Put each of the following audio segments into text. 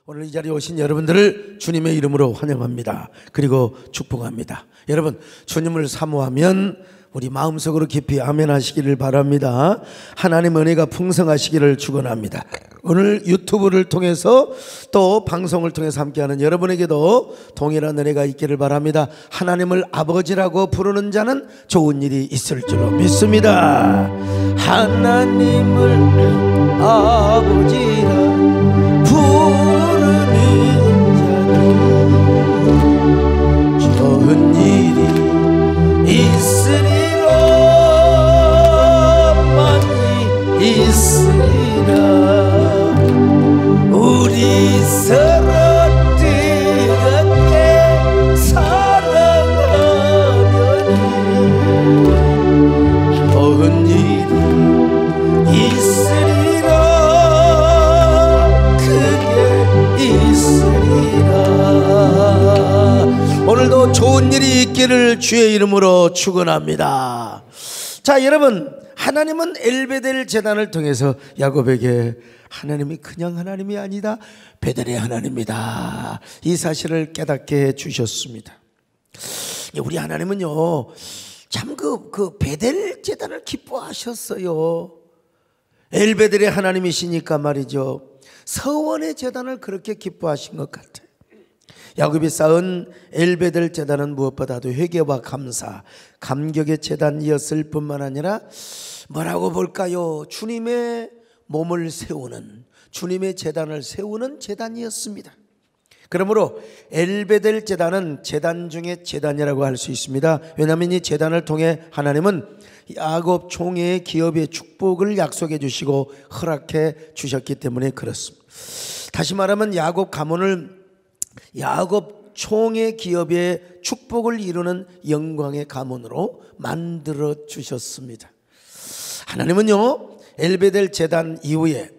오늘 이 자리에 오신 여러분들을 주님의 이름으로 환영합니다. 그리고 축복합니다. 여러분, 주님을 사모하면 우리 마음속으로 깊이 아멘 하시기를 바랍니다. 하나님의 은혜가 풍성하시기를 축원합니다. 오늘 유튜브를 통해서 또 방송을 통해서 함께하는 여러분에게도 동일한 은혜가 있기를 바랍니다. 하나님을 아버지라고 부르는 자는 좋은 일이 있을 줄로 믿습니다. 하나님을 아버지라 부르는 자는 좋은 일이 있으리라. 많이 있으리라. 우리 서로 뜨겁게 사랑하면 좋은 일이 있으리라. 오늘도 좋은 일이 있기를 주의 이름으로 축원합니다. 자, 여러분, 하나님은 엘베델 제단을 통해서 야곱에게 하나님이 그냥 하나님이 아니다, 베델의 하나님이다, 이 사실을 깨닫게 해주셨습니다. 우리 하나님은요 참 그 베델 제단을 기뻐하셨어요. 엘베델의 하나님이시니까 말이죠, 서원의 제단을 그렇게 기뻐하신 것 같아요. 야곱이 쌓은 엘베델 제단은 무엇보다도 회개와 감사, 감격의 제단이었을 뿐만 아니라 뭐라고 볼까요? 주님의 몸을 세우는, 주님의 제단을 세우는 제단이었습니다. 그러므로 엘베델 제단은 제단 중에 제단이라고 할 수 있습니다. 왜냐하면 이 제단을 통해 하나님은 야곱 총회의 기업의 축복을 약속해 주시고 허락해 주셨기 때문에 그렇습니다. 다시 말하면 야곱 가문을 야곱 총회 기업의 축복을 이루는 영광의 가문으로 만들어 주셨습니다. 하나님은요 엘베델 제단 이후에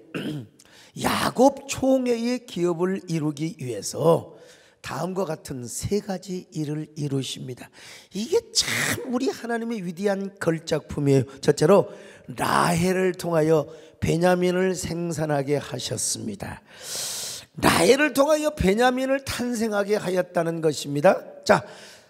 야곱 총회의 기업을 이루기 위해서 다음과 같은 세 가지 일을 이루십니다. 이게 참 우리 하나님의 위대한 걸작품이에요. 첫째로 라헬을 통하여 베냐민을 생산하게 하셨습니다. 라헬을 통하여 베냐민을 탄생하게 하였다는 것입니다. 자,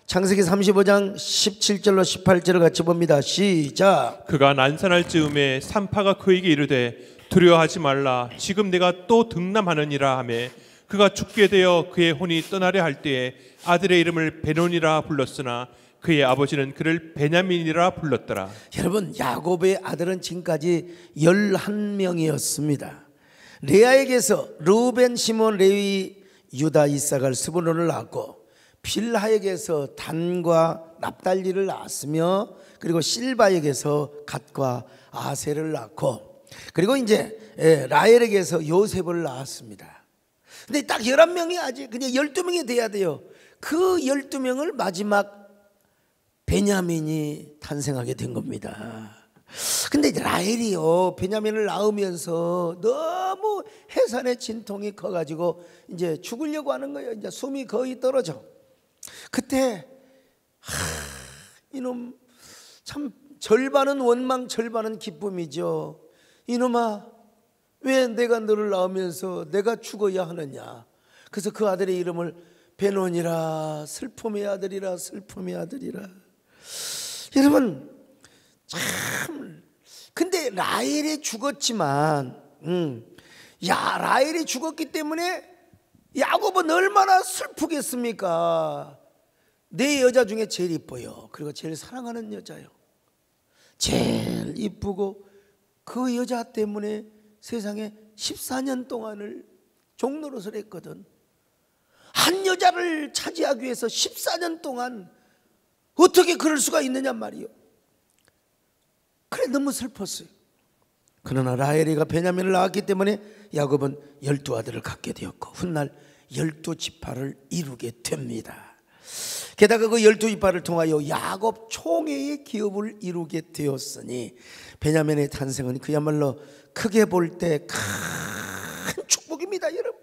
창세기 35장 17절로 18절을 같이 봅니다. 시작. 그가 난산할 즈음에 산파가 그에게 이르되 두려워하지 말라, 지금 내가 또 등남하느니라 하매 그가 죽게 되어 그의 혼이 떠나려 할 때에 아들의 이름을 베논이라 불렀으나 그의 아버지는 그를 베냐민이라 불렀더라. 여러분, 야곱의 아들은 지금까지 11명이었습니다. 레아에게서 르우벤, 시몬, 레위, 유다, 이사갈, 스불론을 낳았고, 빌하에게서 단과 납달리를 낳았으며, 그리고 실바에게서 갓과 아셀을 낳고, 그리고 이제 라헬에게서 요셉을 낳았습니다. 근데 딱 11명이 아직 그냥 12명이 돼야 돼요. 그 12명을 마지막 베냐민이 탄생하게 된 겁니다. 근데 라헬이요 베냐민을 낳으면서 너무 해산의 진통이 커가지고 이제 죽으려고 하는 거예요. 이제 숨이 거의 떨어져. 그때 이놈 참 절반은 원망 절반은 기쁨이죠. 이놈아, 왜 내가 너를 낳으면서 내가 죽어야 하느냐. 그래서 그 아들의 이름을 베논이라, 슬픔의 아들이라, 슬픔의 아들이라. 여러분, 참, 근데 라헬이 죽었지만 라헬이 죽었기 때문에 야곱은 얼마나 슬프겠습니까? 내 여자 중에 제일 이뻐요. 그리고 제일 사랑하는 여자요. 제일 이쁘고 그 여자 때문에 세상에 14년 동안을 종노릇을 했거든. 한 여자를 차지하기 위해서 14년 동안 어떻게 그럴 수가 있느냐 말이요. 그래, 너무 슬펐어요. 그러나 라헬이가 베냐민을 낳았기 때문에 야곱은 12아들을 갖게 되었고 훗날 12지파를 이루게 됩니다. 게다가 그 12지파를 통하여 야곱 총회의 기업을 이루게 되었으니 베냐민의 탄생은 그야말로 크게 볼 때 큰 축복입니다. 여러분,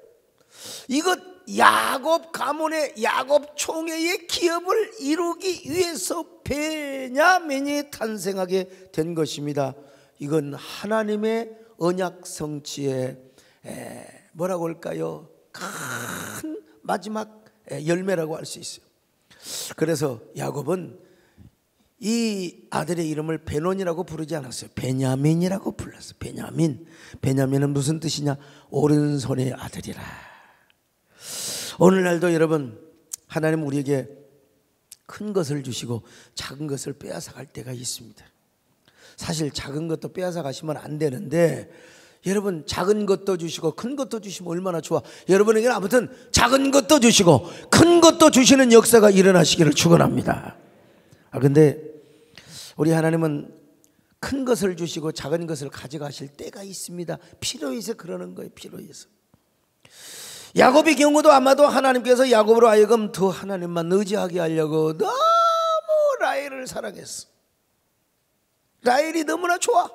이것 야곱 가문의 야곱 총회의 기업을 이루기 위해서 베냐민이 탄생하게 된 것입니다. 이건 하나님의 언약 성취의 뭐라고 할까요? 큰 마지막 열매라고 할 수 있어요. 그래서 야곱은 이 아들의 이름을 베논이라고 부르지 않았어요. 베냐민이라고 불렀어요. 베냐민은 무슨 뜻이냐? 오른손의 아들이라. 오늘날도 여러분, 하나님 우리에게 큰 것을 주시고 작은 것을 빼앗아 갈 때가 있습니다. 사실 작은 것도 빼앗아 가시면 안 되는데, 여러분 작은 것도 주시고 큰 것도 주시면 얼마나 좋아. 여러분에게는 아무튼 작은 것도 주시고 큰 것도 주시는 역사가 일어나시기를 축원합니다. 근데 우리 하나님은 큰 것을 주시고 작은 것을 가져가실 때가 있습니다. 필요해서 그러는 거예요. 필요해서. 야곱의 경우도 아마도 하나님께서 야곱으로 하여금 더 하나님만 의지하게 하려고 너무 라헬을 사랑했어. 라헬이 너무나 좋아.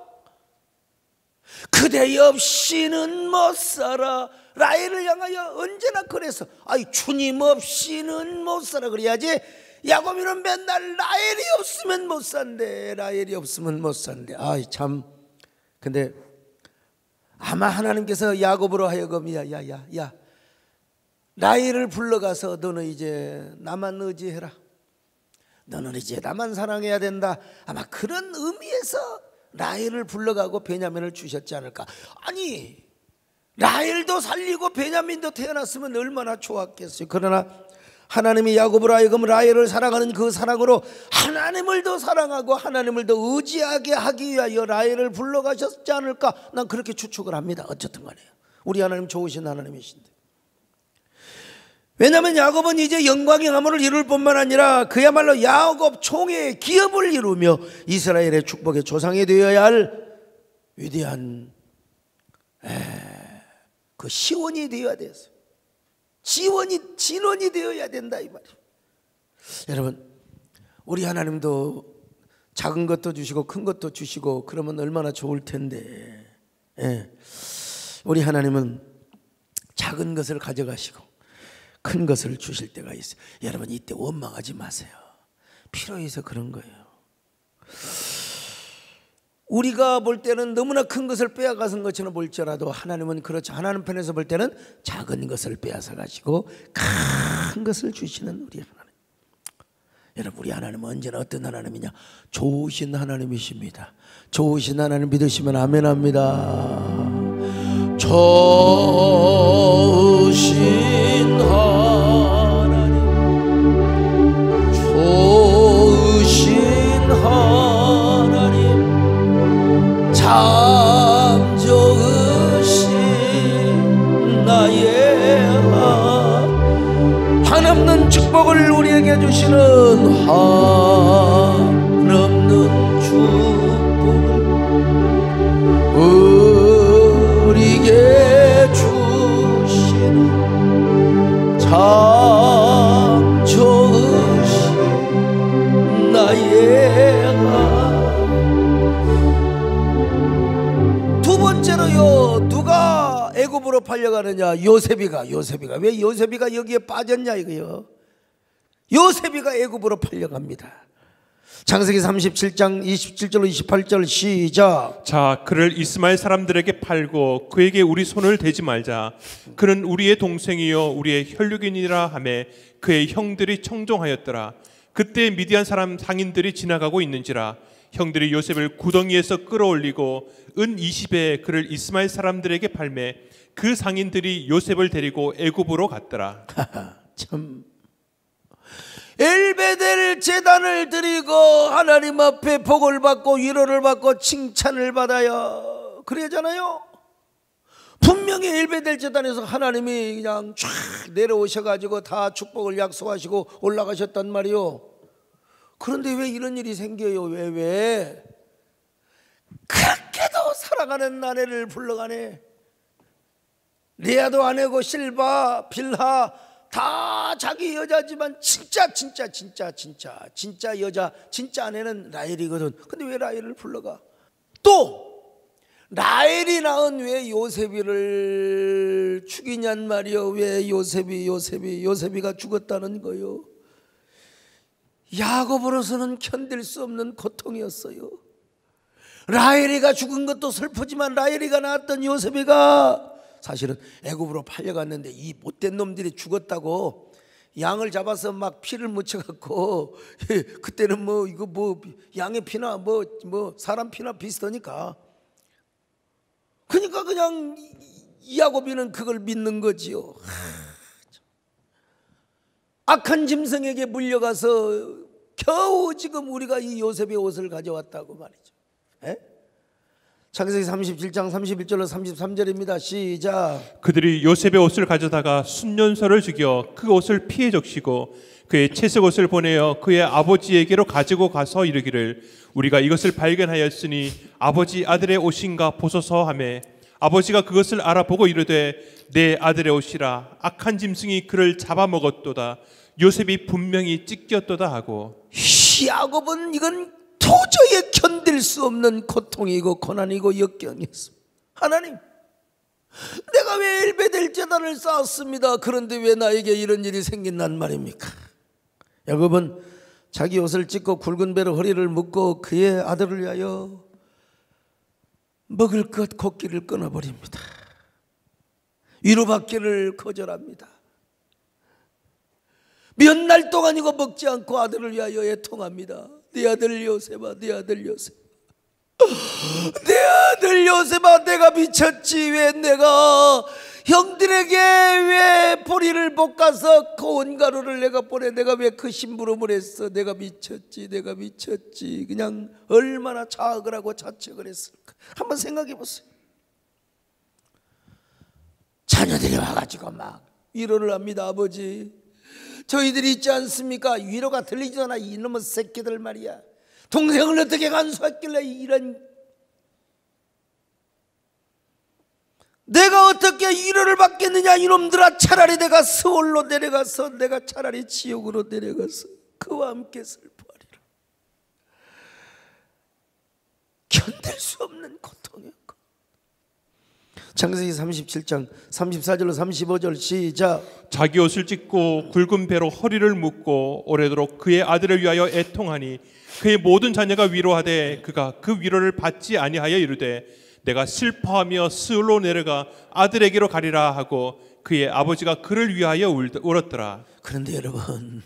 그대 없이는 못 살아. 라헬을 향하여 언제나 그래서 주님 없이는 못 살아 그래야지. 야곱이는 맨날 라헬이 없으면 못 산대. 라헬이 없으면 못 산대. 참. 근데 아마 하나님께서 야곱으로 하여금 야 라헬을 불러가서 너는 이제 나만 의지해라. 너는 이제 나만 사랑해야 된다. 아마 그런 의미에서 라헬을 불러가고 베냐민을 주셨지 않을까. 아니 라헬도 살리고 베냐민도 태어났으면 얼마나 좋았겠어요. 그러나 하나님이 야곱으로 하여금 라헬을 사랑하는 그 사랑으로 하나님을 더 사랑하고 하나님을 더 의지하게 하기 위하여 라헬을 불러가셨지 않을까. 난 그렇게 추측을 합니다. 어쨌든 간에 우리 하나님 좋으신 하나님이신데. 왜냐하면 야곱은 이제 영광의 가문을 이룰 뿐만 아니라 그야말로 야곱 총회의 기업을 이루며 이스라엘의 축복의 조상이 되어야 할 위대한 그 시원이 되어야 돼서 진원이 되어야 된다 이 말이에요. 여러분 우리 하나님도 작은 것도 주시고 큰 것도 주시고 그러면 얼마나 좋을 텐데. 우리 하나님은 작은 것을 가져가시고 큰 것을 주실 때가 있어요. 여러분 이때 원망하지 마세요. 필요해서 그런 거예요. 우리가 볼 때는 너무나 큰 것을 빼앗아간 것처럼 볼지라도 하나님은 그렇죠. 하나님 편에서 볼 때는 작은 것을 빼앗아 가지고 큰 것을 주시는 우리 하나님. 여러분 우리 하나님은 언제나 어떤 하나님이냐? 좋으신 하나님이십니다. 좋으신 하나님 믿으시면 아멘 합니다. 좋으신 하나님, 좋으신 하나님, 참 좋으신 나의 한없는 축복을 우리에게 주시는 한없는 축복을 우리에게 주시는 참 좋으신 나의 두 번째로요, 누가 애굽으로 팔려가느냐? 요셉이가. 왜 요셉이가 여기에 빠졌냐 이거요. 요셉이가 애굽으로 팔려갑니다. 창세기 37장 27절 28절 시작. 자, 그를 이스마엘 사람들에게 팔고 그에게 우리 손을 대지 말자. 그는 우리의 동생이요 우리의 혈육이니라 하며 그의 형들이 청종하였더라. 그때 미디안 사람 상인들이 지나가고 있는지라 형들이 요셉을 구덩이에서 끌어올리고 은 20에 그를 이스마엘 사람들에게 팔매 그 상인들이 요셉을 데리고 애굽으로 갔더라. 참 엘베델 제단을 드리고 하나님 앞에 복을 받고 위로를 받고 칭찬을 받아요. 그러잖아요. 분명히 엘베델 제단에서 하나님이 그냥 쫙 내려오셔가지고 다 축복을 약속하시고 올라가셨단 말이요. 그런데 왜 이런 일이 생겨요? 왜? 그렇게도 사랑하는 아내를 불러가네. 레아도 아내고 실바, 빌하 다 자기 여자지만 진짜 여자, 진짜 아내는 라헬이거든. 근데 왜 라헬을 불러가? 또 라헬이 낳은 왜 요셉이를 죽이냔 말이요. 왜 요셉이가 죽었다는 거요. 야곱으로서는 견딜 수 없는 고통이었어요. 라헬이가 죽은 것도 슬프지만 라헬이가 낳았던 요셉이가 사실은 애굽으로 팔려갔는데 이 못된 놈들이 죽었다고 양을 잡아서 막 피를 묻혀갖고 그때는 뭐 이거 뭐 양의 피나 뭐 사람 피나 비슷하니까 그러니까 그냥 야곱이는 그걸 믿는 거지요. 악한 짐승에게 물려가서 겨우 지금 우리가 이 요셉의 옷을 가져왔다고 말이죠. 창세기 37장 31절로 33절입니다. 시작. 그들이 요셉의 옷을 가져다가 순년소를 죽여 그 옷을 피에 적시고 그의 채색 옷을 보내어 그의 아버지에게로 가지고 가서 이르기를 우리가 이것을 발견하였으니 아버지 아들의 옷인가 보소서 하매 아버지가 그것을 알아보고 이르되 내 아들의 옷이라 악한 짐승이 그를 잡아먹었도다. 요셉이 분명히 찢겼도다 하고. 야곱은 이건 도저히 견딜 수 없는 고통이고 고난이고 역경이었습니다. 하나님, 내가 왜 엘베델 제단을 쌓았습니다. 그런데 왜 나에게 이런 일이 생긴단 말입니까? 야곱은 자기 옷을 찢고 굵은 배로 허리를 묶고 그의 아들을 위하여 먹을 것 곡기를 끊어버립니다. 위로받기를 거절합니다. 몇 날 동안 이거 먹지 않고 아들을 위하여 애통합니다. 내 아들 요셉아, 내 아들 요셉, 내 아들 요셉아, 내가 미쳤지. 왜 내가 형들에게 왜 보리를 볶아서 고운 가루를 내가 보내, 내가 왜 그 심부름을 했어. 내가 미쳤지, 내가 미쳤지. 그냥 얼마나 자학을 하고 자책을 했을까. 한번 생각해 보세요. 자녀들이 와가지고 막 위로를 합니다. 아버지, 저희들이 있지 않습니까? 위로가 들리지도 않아. 이놈의 새끼들 말이야. 동생을 어떻게 간수했길래 이런, 내가 어떻게 위로를 받겠느냐. 이놈들아, 차라리 내가 서울로 내려가서, 내가 차라리 지옥으로 내려가서 그와 함께 슬퍼하리라. 견딜 수 없는 고통이었고. 창세기 37장 34절로 35절 시작. 자기 옷을 찢고 굵은 배로 허리를 묶고 오래도록 그의 아들을 위하여 애통하니 그의 모든 자녀가 위로하되 그가 그 위로를 받지 아니하여 이르되 내가 슬퍼하며 스올로 내려가 아들에게로 가리라 하고 그의 아버지가 그를 위하여 울었더라. 그런데 여러분,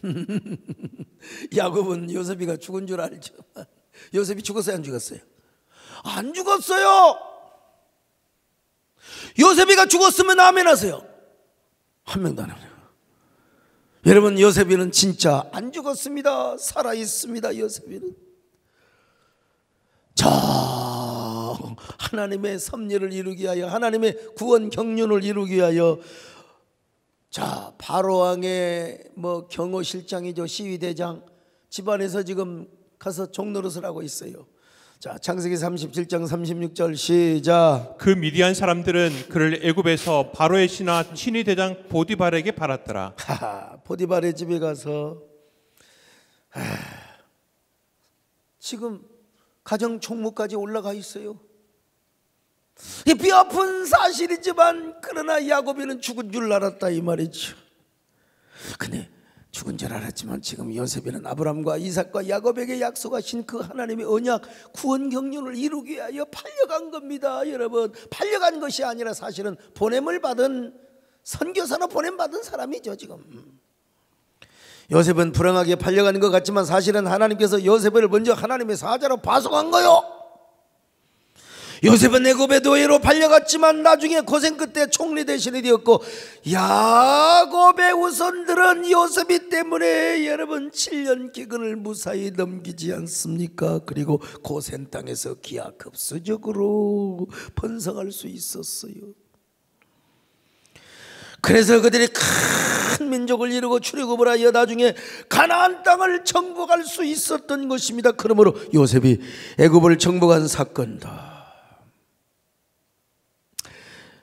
야곱은 요셉이가 죽은 줄 알죠. 요셉이 죽었어요, 안 죽었어요? 안 죽었어요. 요셉이가 죽었으면 아멘 하세요. 한 명도 안 합니다. 여러분, 요셉이는 진짜 안 죽었습니다. 살아 있습니다. 요셉이는 저 하나님의 섭리를 이루기 위하여, 하나님의 구원 경륜을 이루기 위하여, 자 바로 왕의 경호실장이죠. 시위대장 집안에서 지금 가서 종노릇을 하고 있어요. 자, 창세기 37장 36절 시작. 그 미디안 사람들은 그를 애굽에서 바로의 신하 친위 대장 보디발에게 팔았더라. 보디발의 집에 가서 지금 가정 총무까지 올라가 있어요. 이 뼈아픈 사실이지만 그러나 야곱이는 죽은 줄 알았다 이 말이죠. 근데 죽은 줄 알았지만 지금 요셉이는 아브람과 이삭과 야곱에게 약속하신 그 하나님의 언약 구원 경륜을 이루기 위하여 팔려간 겁니다. 여러분, 팔려간 것이 아니라 사실은 보냄을 받은 선교사로 보냄받은 사람이죠. 지금 요셉은 불행하게 팔려간 것 같지만 사실은 하나님께서 요셉을 먼저 하나님의 사자로 파송한 거요. 요셉은 애굽의 노예로 팔려갔지만 나중에 고생 끝에 총리 대신이 되었고, 야곱의 후손들은 요셉이 때문에 여러분 7년 기근을 무사히 넘기지 않습니까? 그리고 고센 땅에서 기하급수적으로 번성할 수 있었어요. 그래서 그들이 큰 민족을 이루고 출애굽을 하여 나중에 가나안 땅을 정복할 수 있었던 것입니다. 그러므로 요셉이 애굽을 정복한 사건도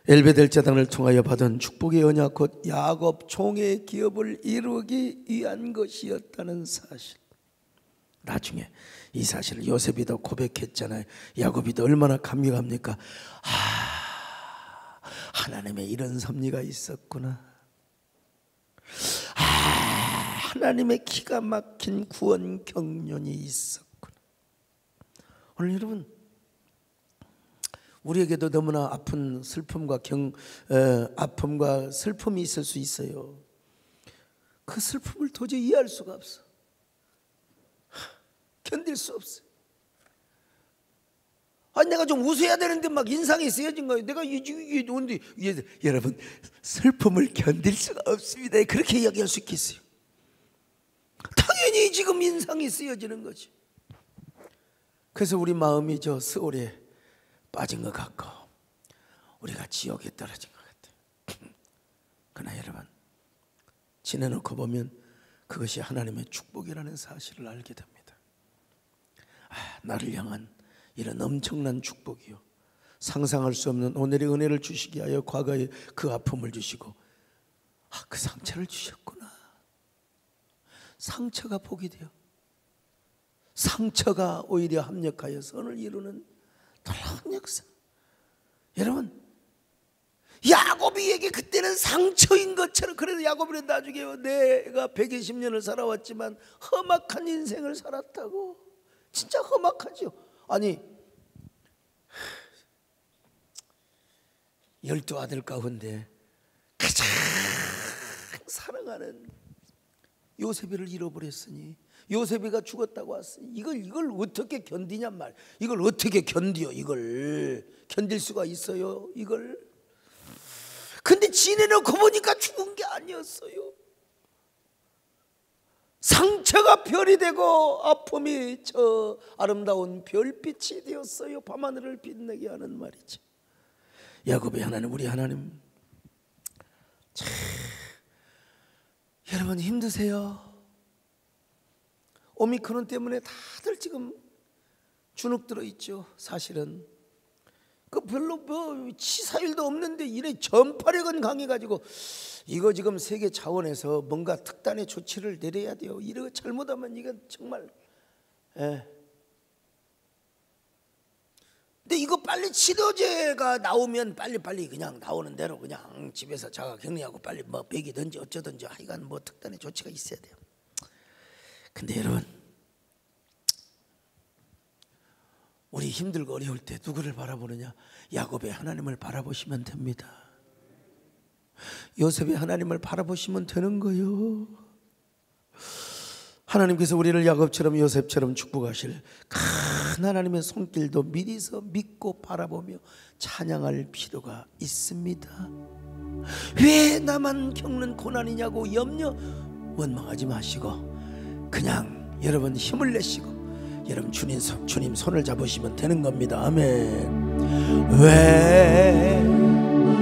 엘베델 제단을 통하여 받은 축복의 언약 곧 야곱 총의 기업을 이루기 위한 것이었다는 사실. 나중에 이 사실을 요셉이 더 고백했잖아요. 야곱이도 얼마나 감격합니까? 하나님의 이런 섭리가 있었구나. 하나님의 기가 막힌 구원 경륜이 있었구나. 오늘 여러분, 우리에게도 너무나 아픈 슬픔과 아픔과 슬픔이 있을 수 있어요. 그 슬픔을 도저히 이해할 수가 없어. 견딜 수 없어. 내가 좀 웃어야 되는데 막 인상이 쓰여진 거예요. 내가 이게 뭔데? 여러분, 슬픔을 견딜 수가 없습니다. 그렇게 이야기할 수 있겠어요? 당연히 지금 인상이 쓰여지는 거지. 그래서 우리 마음이 저 스올에 빠진 것 같고 우리가 지옥에 떨어진 것 같아요. 그러나 여러분, 지내놓고 보면 그것이 하나님의 축복이라는 사실을 알게 됩니다. 나를 향한 이런 엄청난 축복이요, 상상할 수 없는 오늘의 은혜를 주시기 하여 과거의 그 아픔을 주시고 그 상처를 주셨구나. 상처가 복이 되어 상처가 오히려 합력하여 선을 이루는 놀라운 역사. 여러분, 야곱이에게 그때는 상처인 것처럼, 그래도 야곱은 나중에 내가 120년을 살아왔지만 험악한 인생을 살았다고. 진짜 험악하죠. 아니, 12아들 가운데 가장 사랑하는 요셉이를 잃어버렸으니, 요셉이가 죽었다고 왔으니 이걸 어떻게 견디냔 말. 이걸 어떻게 견디요? 이걸 견딜 수가 있어요? 이걸. 근데 지내놓고 보니까 죽은 게 아니었어요. 상처가 별이 되고 아픔이 저 아름다운 별빛이 되었어요. 밤하늘을 빛나게 하는 말이죠. 야곱의 하나님, 우리 하나님, 여러분 힘드세요? 오미크론 때문에 다들 지금 주눅 들어 있죠. 사실은 그 별로 치사율도 없는데 이래 전파력은 강해가지고 이거 지금 세계 차원에서 뭔가 특단의 조치를 내려야 돼요. 이거 잘못하면 이건 정말. 근데 이거 빨리 치료제가 나오면 빨리 그냥 나오는 대로 그냥 집에서 자가 격리하고 빨리 뭐 베기든지 어쩌든지 하여간 뭐 특단의 조치가 있어야 돼요. 근데 여러분, 우리 힘들고 어려울 때 누구를 바라보느냐? 야곱의 하나님을 바라보시면 됩니다. 요셉의 하나님을 바라보시면 되는 거예요. 하나님께서 우리를 야곱처럼 요셉처럼 축복하실 큰 하나님의 손길도 미리서 믿고 바라보며 찬양할 필요가 있습니다. 왜 나만 겪는 고난이냐고 원망하지 마시고 그냥 여러분 힘을 내시고 여러분 주님 손을 잡으시면 되는 겁니다. 아멘. 왜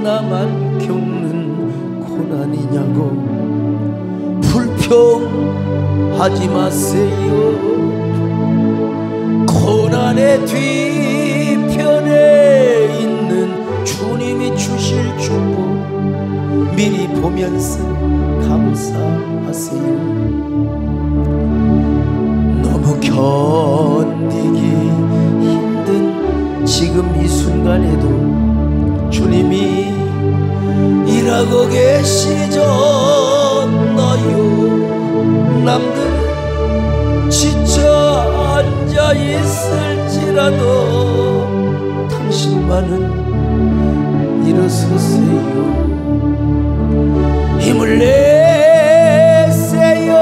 나만 겪는 고난이냐고 불평하지 마세요. 고난의 뒤편에 있는 주님이 주실 축복 미리 보면서 감사하세요. 너무 견디기 힘든 지금 이 순간에도 주님이 일하고 계시잖아요. 남들은 지쳐 앉아 있을지라도 당신만은 일어서세요. 힘을 내세요.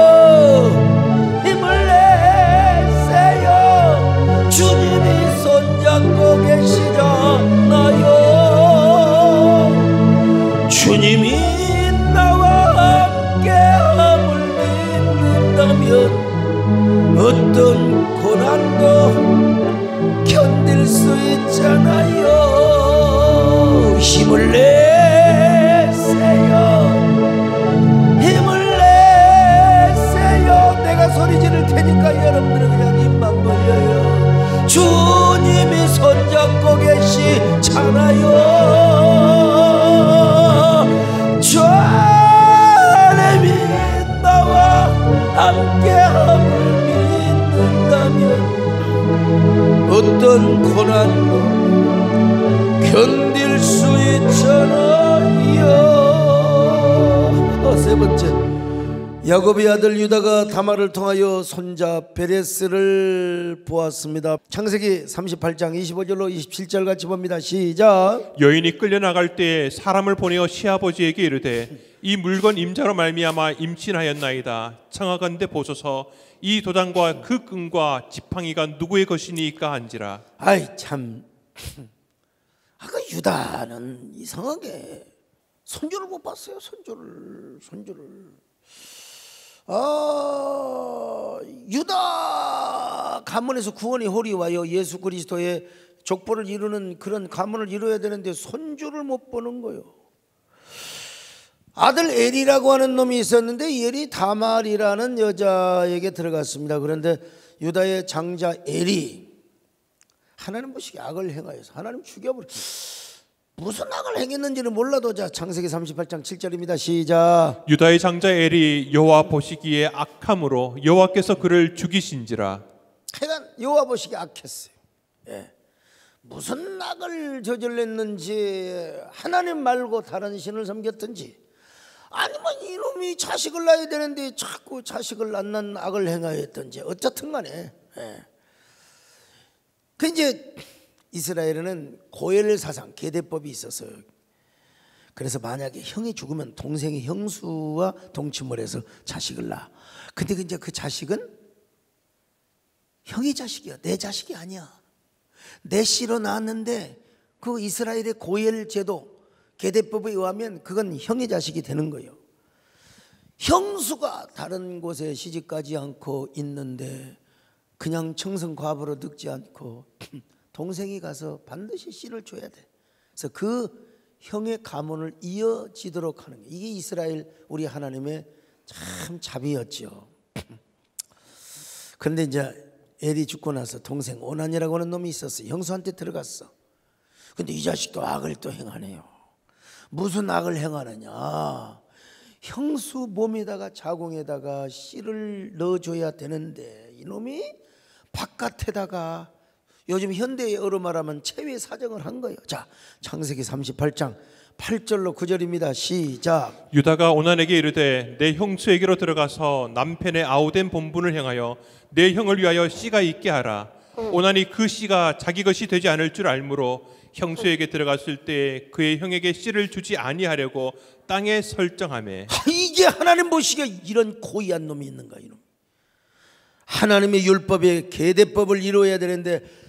힘을 내세요. 주님이 손잡고 계시잖아요. 주님이 나와 함께함을 믿는다면 어떤 고난도 견딜 수 있잖아요. 힘을 내세요. 고난도 견딜 수 있잖아요. 세 번째, 야곱의 아들 유다가 다말을 통하여 손자 베레스를 보았습니다. 창세기 38장 25절로 27절 같이 봅니다. 시작. 여인이 끌려나갈 때에 사람을 보내어 시아버지에게 이르되 이 물건 임자로 말미암아 임신하였나이다. 청하건대 보소서 이 도장과 그 끈과 지팡이가 누구의 것이니까 한지라. 아이 참, 아까 유다는 이상하게 손주를 못 봤어요. 손주를. 유다 가문에서 구원의 홀이 와요. 예수 그리스도의 족보를 이루는 그런 가문을 이루어야 되는데 손주를 못 보는 거예요. 아들 엘이라고 하는 놈이 있었는데 이 엘이 다말이라는 여자에게 들어갔습니다. 그런데 유다의 장자 엘이 하나님 보시기에 악을 행하여서 하나님 죽여버려. 무슨 악을 행했는지는 몰라도, 자 창세기 38장 7절입니다. 시작. 유다의 장자 엘이 여호와 보시기에 악함으로 여호와께서 그를 죽이신지라. 하여간 여호와 보시기에 악했어요. 예. 무슨 악을 저질렀는지, 하나님 말고 다른 신을 섬겼든지, 아니면 이놈이 자식을 낳아야 되는데 자꾸 자식을 낳는 악을 행하였든지, 어쨌든 간에 그 이제 이스라엘에는 고엘 사상, 계대법이 있었어요. 그래서 만약에 형이 죽으면 동생이 형수와 동침을 해서 자식을 낳아. 근데 이제 그 자식은 형의 자식이야, 내 자식이 아니야. 내 씨로 낳았는데 그 이스라엘의 고엘 제도, 계대법에 의하면 그건 형의 자식이 되는 거예요. 형수가 다른 곳에 시집가지 않고 있는데 그냥 청승과부로 늙지 않고 동생이 가서 반드시 씨를 줘야 돼. 그래서 그 형의 가문을 이어지도록 하는 게, 이게 이스라엘 우리 하나님의 참 자비였죠. 그런데 이제 엘이 죽고 나서 동생 오난이라고 하는 놈이 있었어요. 형수한테 들어갔어. 근데 이 자식도 악을 또 행하네요. 무슨 악을 행하느냐, 형수 몸에다가 자궁에다가 씨를 넣어줘야 되는데 이놈이 바깥에다가, 요즘 현대어로 말하면 체외 사정을 한 거예요. 자 창세기 38장 8절로 9절입니다. 시작. 유다가 오난에게 이르되 내 형수에게로 들어가서 남편의 아우된 본분을 행하여 내 형을 위하여 씨가 있게 하라. 오난이 그 씨가 자기 것이 되지 않을 줄 알므로 형수에게 들어갔을 때 그의 형에게 씨를 주지 아니하려고 땅에 설정하매. 이게 하나님 보시기에 이런 고의한 놈이 있는가. 이놈 하나님의 율법의 계대법을 이루어야 되는데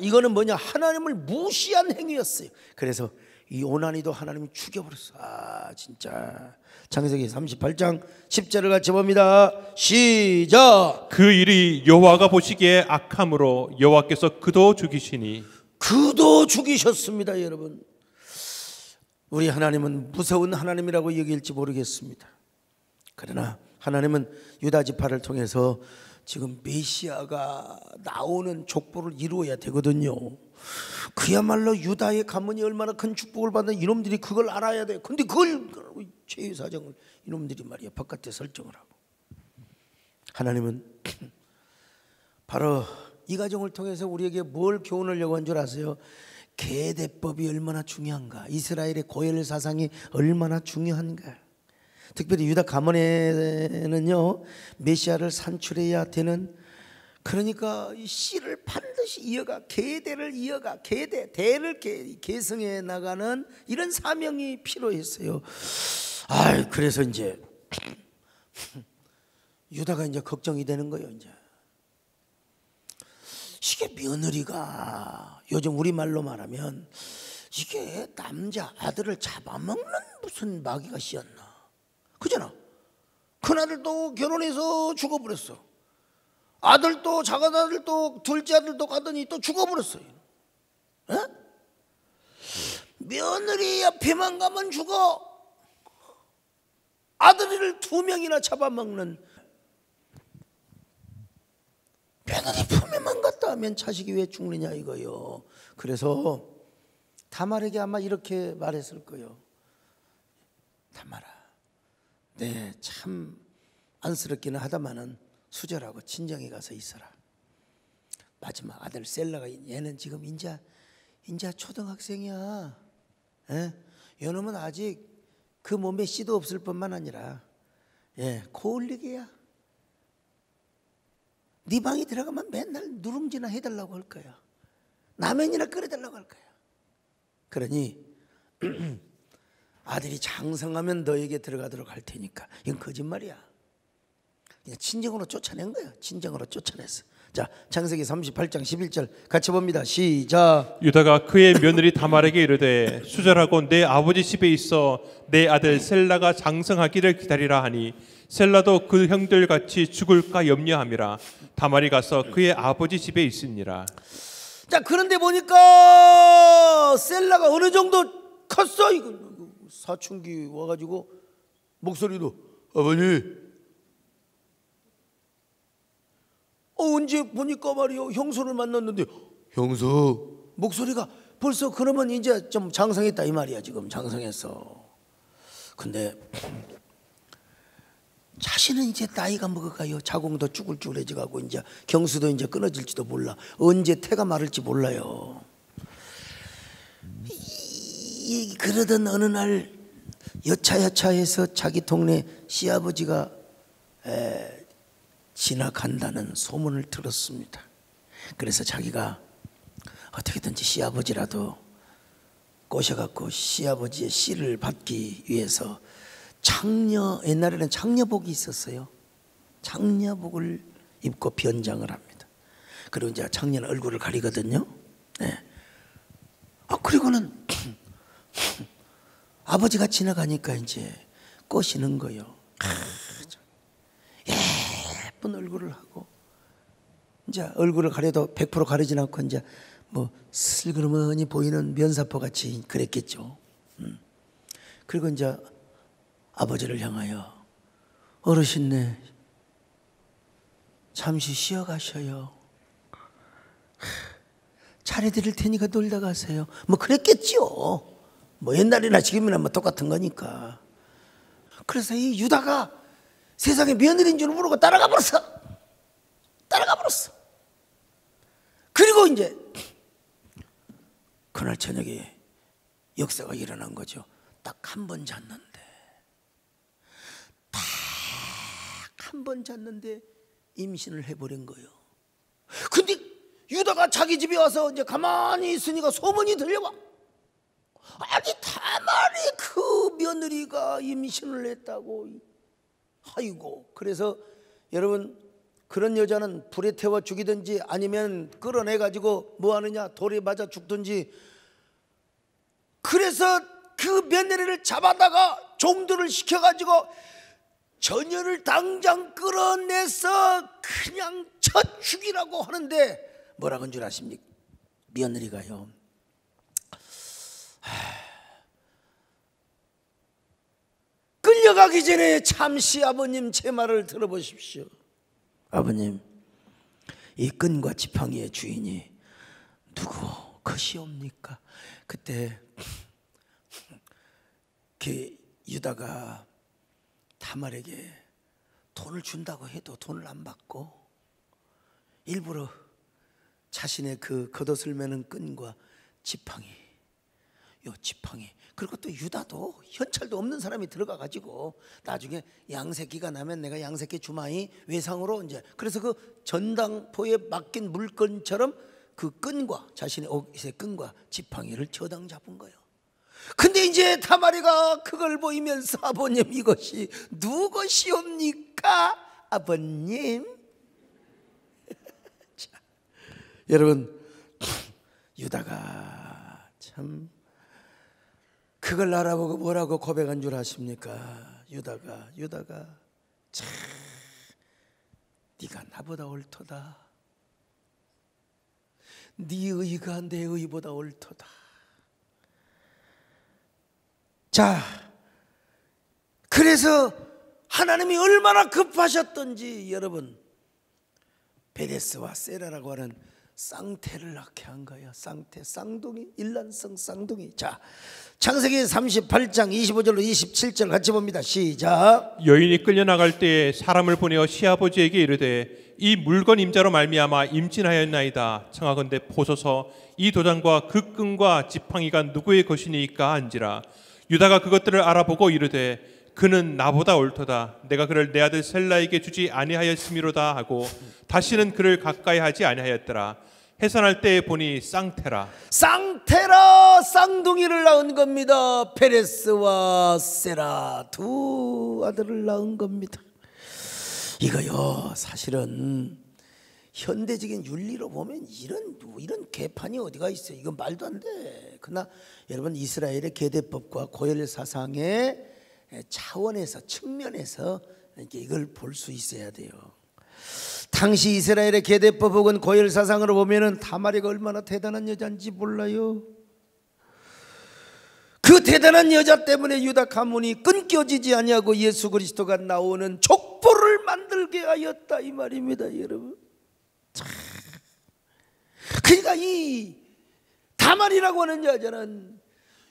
이거는 뭐냐, 하나님을 무시한 행위였어요. 그래서 이 오난이도 하나님이 죽여버렸어. 아 진짜. 창세기 38장 10절을 같이 봅니다. 시작. 그 일이 여호와가 보시기에 악함으로 여호와께서 그도 죽이시니. 그도 죽이셨습니다. 여러분, 우리 하나님은 무서운 하나님이라고 여길지 모르겠습니다. 그러나 하나님은 유다 지파를 통해서 지금 메시아가 나오는 족보를 이루어야 되거든요. 그야말로 유다의 가문이 얼마나 큰 축복을 받는 이놈들이 그걸 알아야 돼. 근데 그걸 죄의 사정을 이놈들이 말이야 바깥에 설정을 하고, 하나님은 바로 이 가정을 통해서 우리에게 뭘 교훈하려고 한 줄 아세요? 계대법이 얼마나 중요한가, 이스라엘의 고엘 사상이 얼마나 중요한가. 특별히 유다 가문에는요 메시아를 산출해야 되는, 그러니까 이 씨를 반드시 이어가, 계대를 이어가, 대를 계승해 나가는 이런 사명이 필요했어요. 그래서 이제 유다가 이제 걱정이 되는 거예요. 이제 이게 며느리가, 요즘 우리말로 말하면 이게 남자 아들을 잡아먹는 무슨 마귀가 씌었나, 그잖아. 큰아들도 결혼해서 죽어버렸어. 아들도, 작은 아들도, 둘째 아들도 가더니 또 죽어버렸어요. 에? 며느리 옆에만 가면 죽어. 아들을 2명이나 잡아먹는, 며느리 품에만 갔다 하면 자식이 왜 죽느냐 이거요. 그래서 다말에게 아마 이렇게 말했을 거예요. 다말아, 네, 참 안쓰럽기는 하다마는 수절하고 친정에 가서 있어라. 마지막 아들 셀라가 얘는 지금 인자 초등학생이야. 요놈은 아직 그 몸에 씨도 없을 뿐만 아니라 코올리기야. 네 방에 들어가면 맨날 누룽지나 해달라고 할 거야. 라면이나 끓여달라고 할 거야. 그러니 아들이 장성하면 너에게 들어가도록 할 테니까. 이건 거짓말이야. 그냥 친정으로 쫓아낸 거야. 친정으로 쫓아냈어. 자, 창세기 38장 11절 같이 봅니다. 시작. 유다가 그의 며느리 다말에게 이르되 수절하고 내 아버지 집에 있어 내 아들 셀라가 장성하기를 기다리라 하니 셀라도 그 형들 같이 죽을까 염려함이라. 다말이 가서 그의 아버지 집에 있으니라. 자, 그런데 보니까 셀라가 어느 정도 컸어. 이거 사춘기 와가지고 목소리도 아버님. 언제 보니까 말이요, 형수를 만났는데 형수 목소리가 벌써 그러면 이제 좀 장성했다 이 말이야. 지금 장성했어. 근데 자신은 이제 나이가 먹어가요. 자궁도 쭈글쭈글해져가고 이제 경수도 이제 끊어질지도 몰라. 언제 태가 마를지 몰라요. 그러던 어느 날 여차여차해서 자기 동네 시아버지가 지나간다는 소문을 들었습니다. 그래서 자기가 어떻게든지 시아버지라도 꼬셔갖고 시아버지의 씨를 받기 위해서 옛날에는 장려복이 있었어요. 장려복을 입고 변장을 합니다. 그리고 이제 장녀는 얼굴을 가리거든요. 그리고는 아버지가 지나가니까 이제 꼬시는 거예요. 예쁜 얼굴을 하고 이제 얼굴을 가려도 100% 가리진 않고 이제 뭐 슬그머니 보이는 면사포 같이 그랬겠죠. 그리고 이제 아버지를 향하여 어르신네 잠시 쉬어가셔요. 차려드릴 테니까 놀다 가세요. 뭐 그랬겠죠. 뭐 옛날이나 지금이나 뭐 똑같은 거니까. 그래서 이 유다가 세상에 며느리인 줄 모르고 따라가 버렸어. 그리고 이제 그날 저녁에 역사가 일어난 거죠. 딱 한 번 잤는데 임신을 해버린 거예요. 근데 유다가 자기 집에 와서 이제 가만히 있으니까 소문이 들려와. 아니 다말이 그 며느리가 임신을 했다고. 아이고. 그래서 여러분 그런 여자는 불에 태워 죽이든지 아니면 끌어내가지고 뭐 하느냐 돌에 맞아 죽든지. 그래서 그 며느리를 잡아다가 종들을 시켜가지고 처녀를 당장 끌어내서 그냥 쳐 죽이라고 하는데 뭐라고 한 줄 아십니까? 며느리가요, 끌려가기 전에 잠시 아버님 제 말을 들어보십시오. 아버님, 이 끈과 지팡이의 주인이 누구 것이옵니까? 그때 그 유다가 다말에게 돈을 준다고 해도 돈을 안 받고 일부러 자신의 그 겉옷을 매는 끈과 지팡이, 그리고 또 유다도 현찰도 없는 사람이 들어가 가지고 나중에 양새끼가 나면 내가 양새끼 주마이 외상으로 이제, 그래서 그 전당포에 맡긴 물건처럼 그 끈과 자신의 옷의 끈과 지팡이를 저당 잡은 거예요. 근데 이제 다말이가 그걸 보이면서 아버님 이것이 누구시옵니까? 아버님. 자, 여러분 유다가 참 그걸 알아보고 뭐라고 고백한 줄 아십니까? 유다가 참 네가 나보다 옳도다. 네 의가 내 의보다 옳도다. 자, 그래서 하나님이 얼마나 급하셨던지 여러분 베레스와 세라라고 하는 쌍태를 낳게 한 거예요. 쌍태, 쌍둥이, 일란성 쌍둥이. 자, 창세기 38장 25절로 27절 같이 봅니다. 시작. 여인이 끌려나갈 때에 사람을 보내어 시아버지에게 이르되 이 물건 임자로 말미암아 임진하였나이다. 청하건대 보소서 이 도장과 그 끈과 지팡이가 누구의 것이니까 한지라. 유다가 그것들을 알아보고 이르되 그는 나보다 옳도다. 내가 그를 내 아들 셀라에게 주지 아니하였음이로다 하고 다시는 그를 가까이 하지 아니하였더라. 해산할 때에 보니 쌍테라 쌍둥이를 낳은 겁니다. 페레스와 세라 두 아들을 낳은 겁니다. 이거요, 사실은 현대적인 윤리로 보면 이런 개판이 어디가 있어요. 이건 말도 안 돼. 그러나 여러분, 이스라엘의 계대법과 고열 사상의 차원에서, 측면에서 이걸 볼 수 있어야 돼요. 당시 이스라엘의 계대법 혹은 고열 사상으로 보면은 다말이가 얼마나 대단한 여자인지 몰라요. 그 대단한 여자 때문에 유다 가문이 끊겨지지 아니하고 예수 그리스도가 나오는 족보를 만들게 하였다, 이 말입니다, 여러분. 그러니까 이 다말이라고 하는 여자는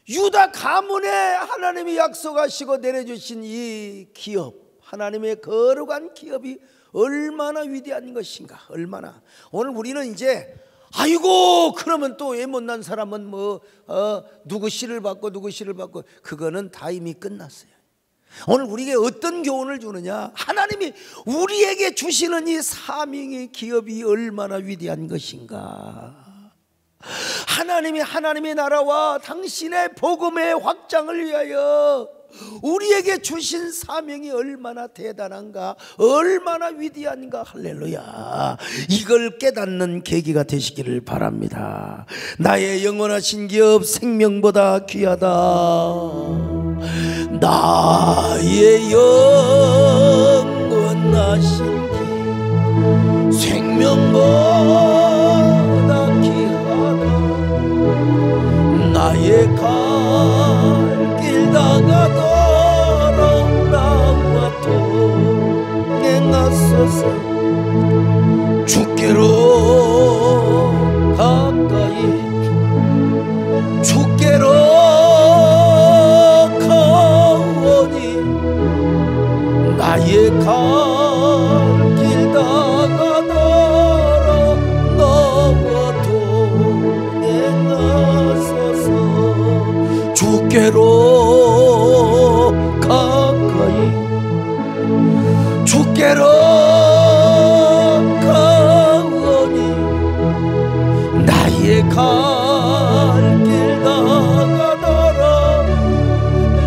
유다 가문에 하나님이 약속하시고 내려주신 이 기업, 하나님의 거룩한 기업이 얼마나 위대한 것인가. 얼마나. 오늘 우리는 이제 아이고 그러면 또 애 못난 사람은 누구 씨를 받고 그거는 다 이미 끝났어요. 오늘 우리에게 어떤 교훈을 주느냐, 하나님이 우리에게 주시는 이 사명의 기업이 얼마나 위대한 것인가. 하나님의 나라와 당신의 복음의 확장을 위하여 우리에게 주신 사명이 얼마나 대단한가, 얼마나 위대한가. 할렐루야. 이걸 깨닫는 계기가 되시기를 바랍니다. 나의 영원하신 기업 생명보다 귀하다. 나의 영원하신 기업 생명보다 귀하다. 나의 갈 길 다가도록 나와 동행하소서. 주께로 가까이 주께로 가오니 나의 갈 길 다가도록 나와 동행하소서. 주께로 가까이 주께로 가오니 나의 갈 길 다가도록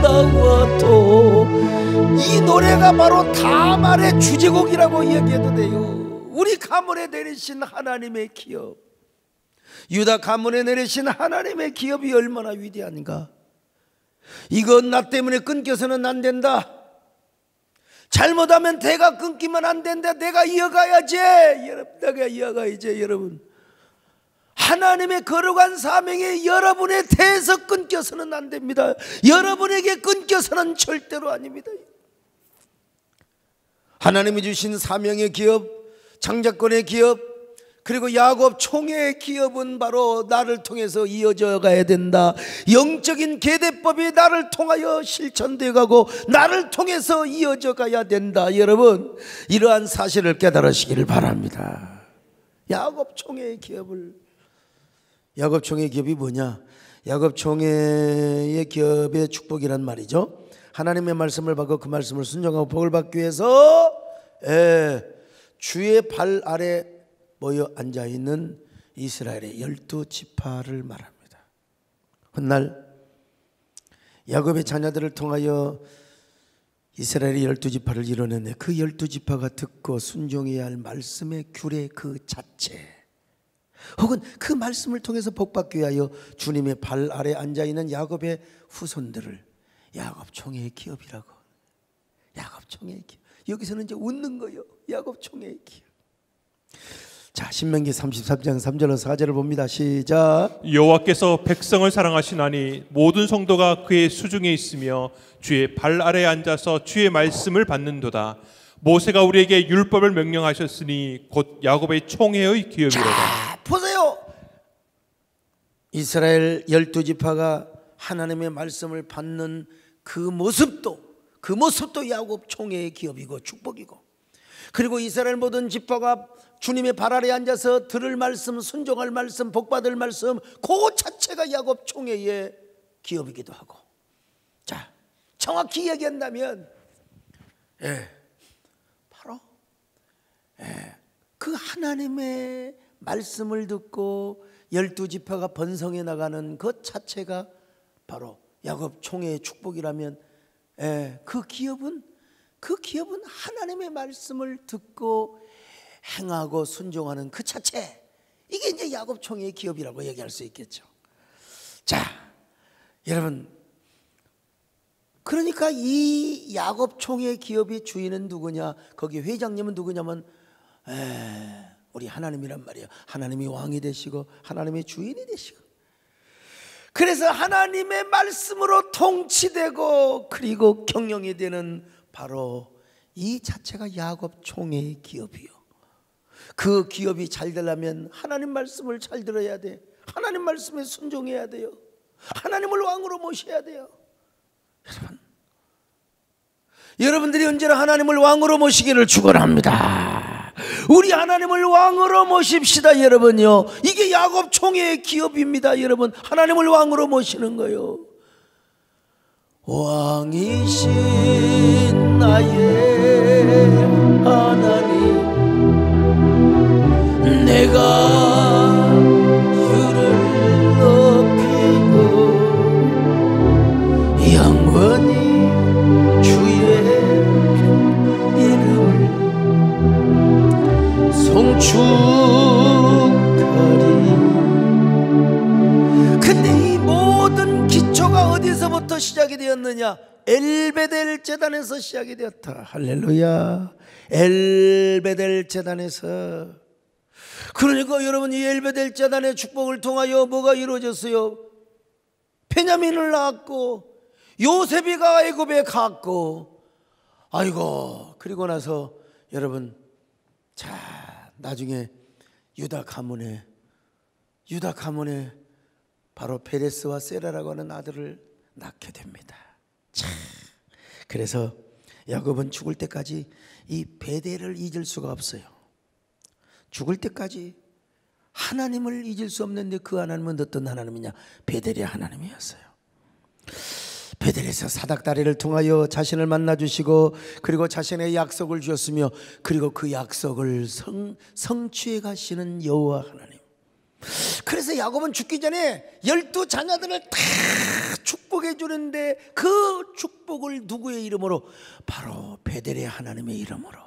나와 도. 이 노래가 바로 다말의 주제곡이라고 얘기해도 돼요. 우리 가문에 내리신 하나님의 기업, 유다 가문에 내리신 하나님의 기업이 얼마나 위대한가. 이건 나 때문에 끊겨서는 안 된다. 잘못하면 대가 끊기면 안 된다. 내가 이어가야지. 내가 이어가야지. 여러분, 하나님의 거룩한 사명이 여러분에 대해서 끊겨서는 안 됩니다. 여러분에게 끊겨서는 절대로 아닙니다. 하나님이 주신 사명의 기업, 장자권의 기업, 그리고 야곱 총회의 기업은 바로 나를 통해서 이어져 가야 된다. 영적인 계대법이 나를 통하여 실천되어 가고 나를 통해서 이어져 가야 된다. 여러분, 이러한 사실을 깨달으시기를 바랍니다. 야곱 총회의 기업이 뭐냐? 야곱 총회의 기업의 축복이란 말이죠. 하나님의 말씀을 받고 그 말씀을 순종하고 복을 받기 위해서 주의 발 아래 모여 앉아있는 이스라엘의 12지파를 말합니다. 훗날 야곱의 자녀들을 통하여 이스라엘의 12지파를 이뤄내네. 그 12지파가 듣고 순종해야 할 말씀의 규례 그 자체, 혹은 그 말씀을 통해서 복받기 위하여 주님의 발 아래 앉아있는 야곱의 후손들을 야곱 총회의 기업이라고. 야곱 총회의 기업. 여기서는 이제 웃는 거예요. 야곱 총회의 기업. 자, 신명기 33장 3절로 4절을 봅니다. 시작. 여호와께서 백성을 사랑하시나니 모든 성도가 그의 수중에 있으며 주의 발 아래에 앉아서 주의 말씀을 받는도다. 모세가 우리에게 율법을 명령하셨으니 곧 야곱의 총회의 기업이로다. 자, 보세요. 이스라엘 12지파가 하나님의 말씀을 받는 그 모습도 야곱 총회의 기업이고 축복이고, 그리고 이스라엘 모든 지파가 주님의 발 아래에 앉아서 들을 말씀, 순종할 말씀, 복받을 말씀, 그 자체가 야곱 총회의 기업이기도 하고. 자, 정확히 얘기한다면 바로 그 하나님의 말씀을 듣고 12지파가 번성해 나가는 것 자체가 바로 야곱 총회의 축복이라면 그 기업은 하나님의 말씀을 듣고 행하고 순종하는 그 자체, 이게 이제 야곱 총회의 기업이라고 얘기할 수 있겠죠. 자, 여러분, 그러니까 이 야곱 총회의 기업의 주인은 누구냐? 거기 회장님은 누구냐면 우리 하나님이란 말이에요. 하나님이 왕이 되시고 하나님의 주인이 되시고, 그래서 하나님의 말씀으로 통치되고 그리고 경영이 되는 바로 이 자체가 야곱 총회의 기업이요. 그 기업이 잘 되려면 하나님 말씀을 잘 들어야 돼. 하나님 말씀에 순종해야 돼요. 하나님을 왕으로 모셔야 돼요. 여러분들이 언제나 하나님을 왕으로 모시기를 축원합니다. 우리 하나님을 왕으로 모십시다, 여러분요. 이게 야곱 총회의 기업입니다, 여러분. 하나님을 왕으로 모시는 거요. 왕이신 나의 하나님, 내가 주를 높이고 영원히 주의 이름을 송축하리. 근데 이 모든 기초가 어디서부터 시작이 되었느냐? 엘베델 제단에서 시작이 되었다. 할렐루야. 엘베델 제단에서. 그러니까 여러분, 이 엘베델 제단의 축복을 통하여 뭐가 이루어졌어요? 베냐민을 낳았고 요셉이가 애굽에 갔고, 아이고, 그리고 나서 여러분, 자, 나중에 유다 가문에 바로 베레스와 세라라고 하는 아들을 낳게 됩니다. 자, 그래서 야곱은 죽을 때까지 이 베델을 잊을 수가 없어요. 죽을 때까지 하나님을 잊을 수 없는데, 그 하나님은 어떤 하나님이냐? 베델의 하나님이었어요. 베델에서 사닥다리를 통하여 자신을 만나주시고, 그리고 자신의 약속을 주셨으며, 그리고 그 약속을 성취해 가시는 여호와 하나님. 그래서 야곱은 죽기 전에 12자녀들을 다 축복해 주는데, 그 축복을 누구의 이름으로? 바로 베델의 하나님의 이름으로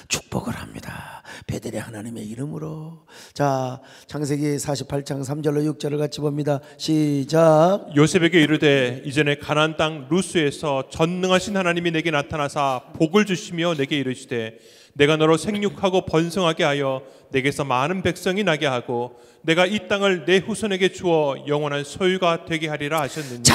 축복을 합니다. 베델의 하나님의 이름으로. 자, 창세기 48장 3절로 6절을 같이 봅니다. 시작. 요셉에게 이르되 이전에 가나안 땅 루스에서 전능하신 하나님이 내게 나타나사 복을 주시며 내게 이르시되 내가 너로 생육하고 번성하게 하여 내게서 많은 백성이 나게 하고 내가 이 땅을 내 후손에게 주어 영원한 소유가 되게 하리라 하셨느니라. 자,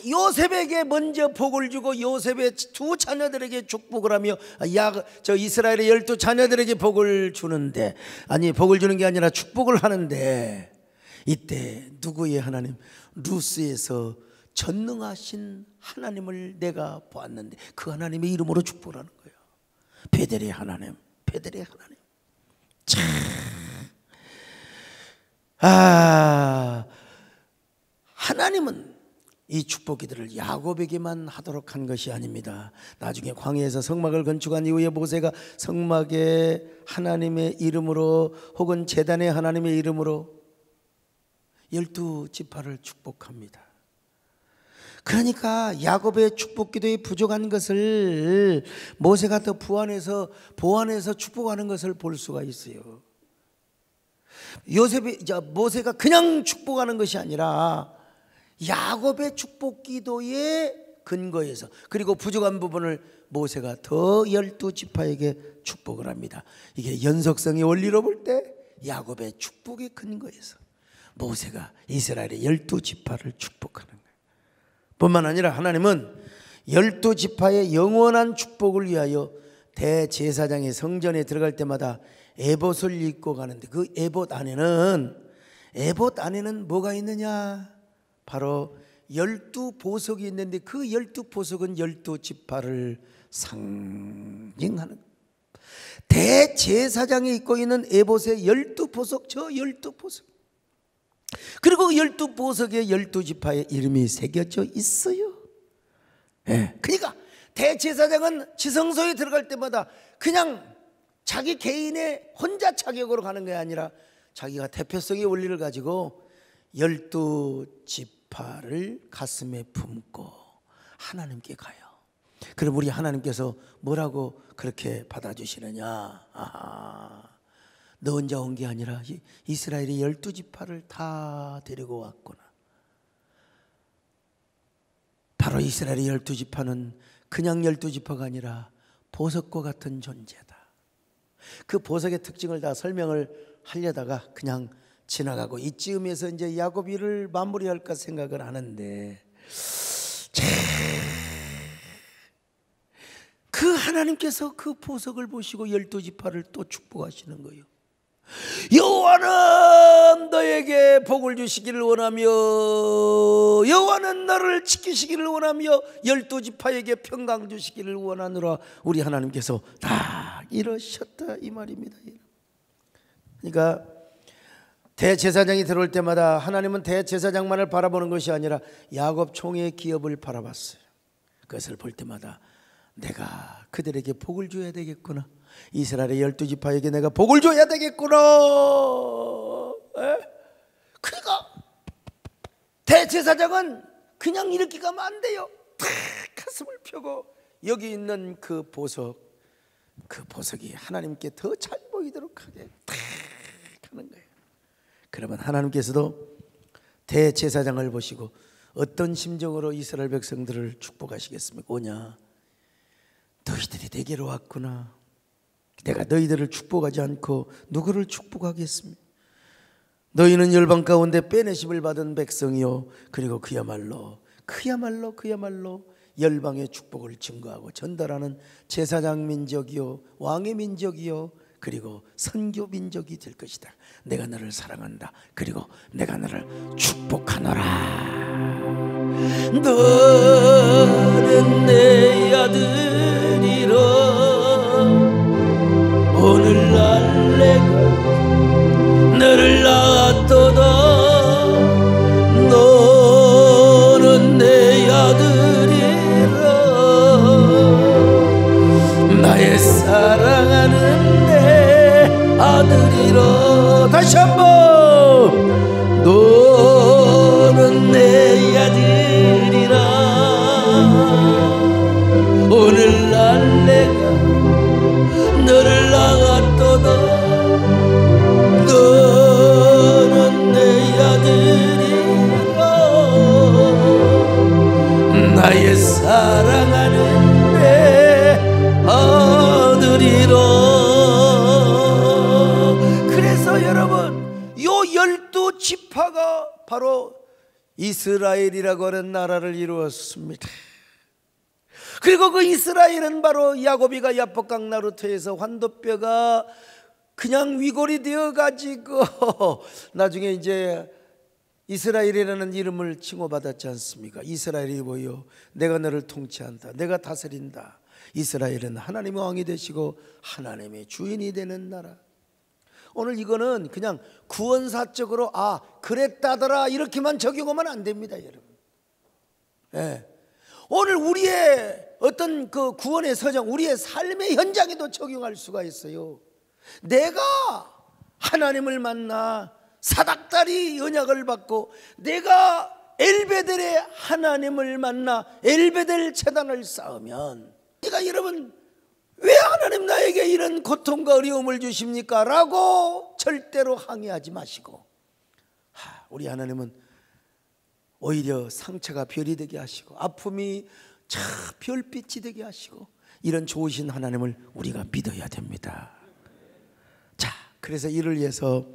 요셉에게 먼저 복을 주고 요셉의 두 자녀들에게 축복을 하며 이스라엘의 12자녀들에게 복을 주는데, 아니, 복을 주는 게 아니라 축복을 하는데, 이때 누구의 하나님? 루스에서 전능하신 하나님을 내가 보았는데 그 하나님의 이름으로 축복을 하는 거예요. 베델의 하나님, 베델의 하나님. 참, 하나님은 이 축복기들을 야곱에게만 하도록 한 것이 아닙니다. 나중에 광야에서 성막을 건축한 이후에 모세가 성막에 하나님의 이름으로 혹은 제단의 하나님의 이름으로 12지파를 축복합니다. 그러니까 야곱의 축복기도에 부족한 것을 모세가 더 보완해서 축복하는 것을 볼 수가 있어요. 모세가 그냥 축복하는 것이 아니라 야곱의 축복기도의 근거에서, 그리고 부족한 부분을 모세가 더 12지파에게 축복을 합니다. 이게 연속성의 원리로 볼 때 야곱의 축복의 근거에서 모세가 이스라엘의 12지파를 축복하는 거예요. 뿐만 아니라 하나님은 12지파의 영원한 축복을 위하여 대제사장의 성전에 들어갈 때마다 에봇을 입고 가는데, 그 에봇 안에는 뭐가 있느냐? 바로 12보석이 있는데, 그 12보석은 12지파를 상징하는, 대제사장이 입고 있는 에봇의 12보석, 저 12보석, 그리고 12보석에 12지파의 이름이 새겨져 있어요. 그러니까 대제사장은 지성소에 들어갈 때마다 그냥 자기 개인의 혼자 자격으로 가는 게 아니라 자기가 대표성의 원리를 가지고 12지파를 가슴에 품고 하나님께 가요. 그럼 우리 하나님께서 뭐라고 그렇게 받아주시느냐? 너 혼자 온 게 아니라 이스라엘이 12지파를 다 데리고 왔구나. 바로 이스라엘의 12지파는 그냥 12지파가 아니라 보석과 같은 존재다. 그 보석의 특징을 다 설명을 하려다가 그냥 지나가고 이쯤에서 이제 야곱이를 마무리할까 생각을 하는데, 그 하나님께서 그 보석을 보시고 12지파를 또 축복하시는 거예요. 여호와는 너에게 복을 주시기를 원하며, 여호와는 너를 지키시기를 원하며 12지파에게 평강 주시기를 원하노라. 우리 하나님께서 다 이러셨다 이 말입니다. 그러니까 대제사장이 들어올 때마다 하나님은 대제사장만을 바라보는 것이 아니라 야곱 총회의 기업을 바라봤어요. 그것을 볼 때마다 내가 그들에게 복을 줘야 되겠구나, 이스라엘의 12지파에게 내가 복을 줘야 되겠구나. 그러니까 대제사장은 그냥 이렇게 가면 안 돼요. 탁 가슴을 펴고 여기 있는 그 보석, 그 보석이 하나님께 더 잘 보이도록 하게 탁 하는 거예요. 그러면 하나님께서도 대제사장을 보시고 어떤 심정으로 이스라엘 백성들을 축복하시겠습니까? 오냐, 너희들이 내게로 왔구나. 내가 너희들을 축복하지 않고 누구를 축복하겠습니까? 너희는 열방 가운데 빼내심을 받은 백성이요, 그리고 그야말로 열방의 축복을 증거하고 전달하는 제사장 민족이요, 왕의 민족이요, 그리고 선교 민족이 될 것이다. 내가 너를 사랑한다. 그리고 내가 너를 축복하노라. 너는 내 아들이라. 오늘날 내가 너를 낳았도다. 너는 내 아들이라. 나의 사랑하는 내 아들이라. 다시 한번, 너는 내 아들이라. 오늘날 내가 너를 낳았도다. 너는 내 아들이라. 나의 사랑하는 내 아들이라. 그래서 여러분, 요 12지파가 바로 이스라엘이라고 하는 나라를 이루었습니다. 그리고 그 이스라엘은 바로 야곱이가 야복강 나루터에서 환도뼈가 그냥 위골이 되어 가지고 나중에 이제 이스라엘이라는 이름을 칭호받았지 않습니까? 이스라엘이 뭐요? 내가 너를 통치한다, 내가 다스린다. 이스라엘은 하나님의 왕이 되시고 하나님의 주인이 되는 나라. 오늘 이거는 그냥 구원사적으로 그랬다더라 이렇게만 적용하면 안 됩니다, 여러분. 오늘 우리의 어떤 그 구원의 서정, 우리의 삶의 현장에도 적용할 수가 있어요. 내가 하나님을 만나 사닥다리 언약을 받고, 내가 엘베델의 하나님을 만나 엘베델 제단을 쌓으면, 그러니까 여러분, 왜 하나님 나에게 이런 고통과 어려움을 주십니까? 라고 절대로 항의하지 마시고, 우리 하나님은 오히려 상처가 별이 되게 하시고 아픔이 별빛이 되게 하시고, 이런 좋으신 하나님을 우리가 믿어야 됩니다. 자, 그래서 이를 위해서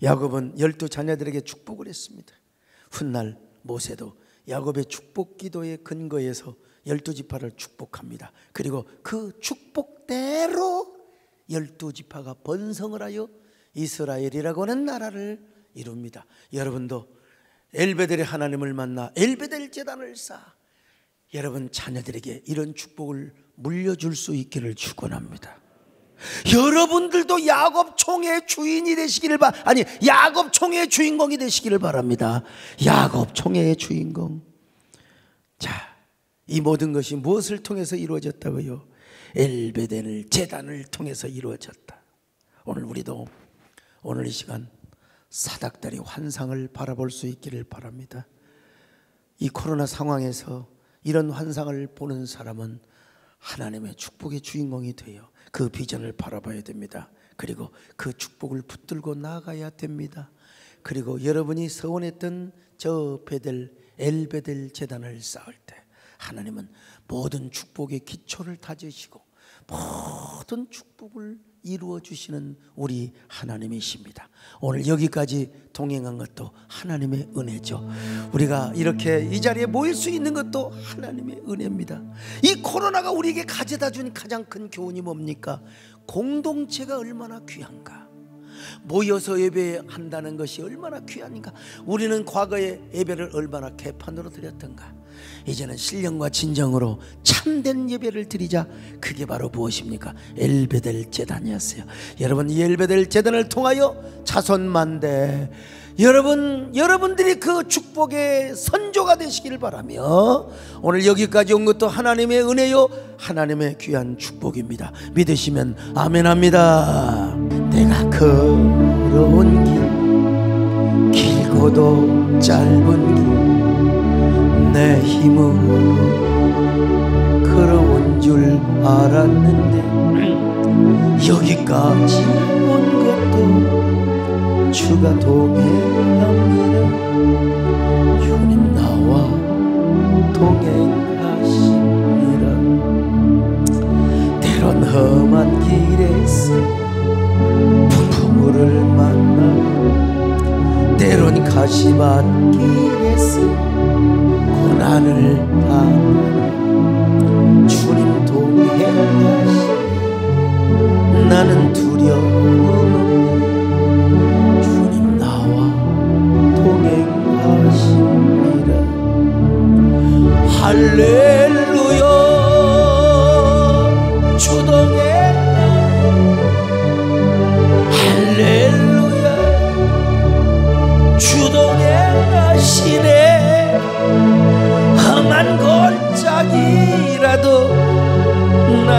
야곱은 12자녀들에게 축복을 했습니다. 훗날 모세도 야곱의 축복 기도의 근거에서 12지파를 축복합니다. 그리고 그 축복대로 12지파가 번성을 하여 이스라엘이라고 하는 나라를 이룹니다. 여러분도 엘베델의 하나님을 만나 엘베델 제단을 쌓아 여러분 자녀들에게 이런 축복을 물려줄 수 있기를 축원합니다. 여러분들도 야곱 총회의 주인이 되시기를 야곱 총회의 주인공이 되시기를 바랍니다. 야곱 총회의 주인공. 자, 이 모든 것이 무엇을 통해서 이루어졌다고요? 엘베델 제단을 통해서 이루어졌다. 오늘 우리도 오늘 이 시간 사닥다리 환상을 바라볼 수 있기를 바랍니다. 이 코로나 상황에서 이런 환상을 보는 사람은 하나님의 축복의 주인공이 되어 그 비전을 바라봐야 됩니다. 그리고 그 축복을 붙들고 나아가야 됩니다. 그리고 여러분이 서원했던 저 엘베델 제단을 쌓을 때 하나님은 모든 축복의 기초를 다지시고 모든 축복을 이루어 주시는 우리 하나님이십니다. 오늘 여기까지 동행한 것도 하나님의 은혜죠. 우리가 이렇게 이 자리에 모일 수 있는 것도 하나님의 은혜입니다. 이 코로나가 우리에게 가져다 준 가장 큰 교훈이 뭡니까? 공동체가 얼마나 귀한가, 모여서 예배한다는 것이 얼마나 귀한가. 우리는 과거에 예배를 얼마나 개판으로 드렸던가. 이제는 신령과 진정으로 참된 예배를 드리자. 그게 바로 무엇입니까? 엘베델 제단이었어요. 여러분, 이 엘베델 제단을 통하여 자손만대 여러분들이 그 축복의 선조가 되시기를 바라며, 오늘 여기까지 온 것도 하나님의 은혜요 하나님의 귀한 축복입니다. 믿으시면 아멘합니다. 내가 걸어온 길, 길고도 짧은 길, 내 힘으로 걸어온 줄 알았는데 여기까지 온 것도 주가 동행합니다. 주님 나와 동행하시니라. 때론 험한 길에서 폭풍우를 만나, 때론 가시밭 길에서 고난을 당하나 주님 동행하시니 나는 두려움 없네. 주님 나와 동행하십니다. 할렐루야. 주 동행하네. 할렐루야. 주 동행하시네. 험한 골짜기라도 나